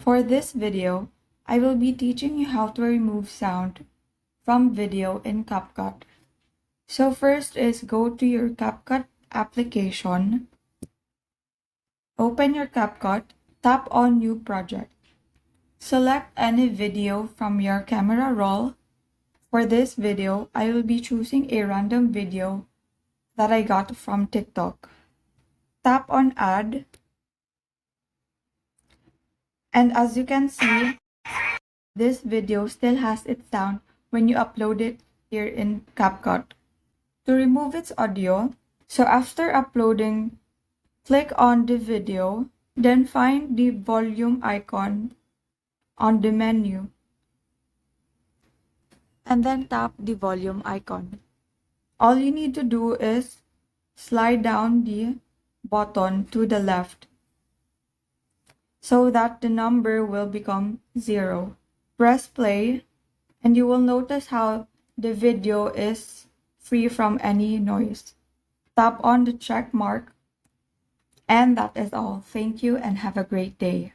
For this video, I will be teaching you how to remove sound from video in Capcut. So first is go to your Capcut application, open your Capcut, tap on New Project. Select any video from your camera roll. For this video, I will be choosing a random video that I got from TikTok. Tap on Add. And as you can see, this video still has its sound when you upload it here in Capcut. To remove its audio, so after uploading, click on the video, then find the volume icon on the menu, and then tap the volume icon. All you need to do is slide down the button to the left so that the number will become 0. Press play and you will notice how the video is free from any noise. Tap on the check mark, and that is all. Thank you and have a great day.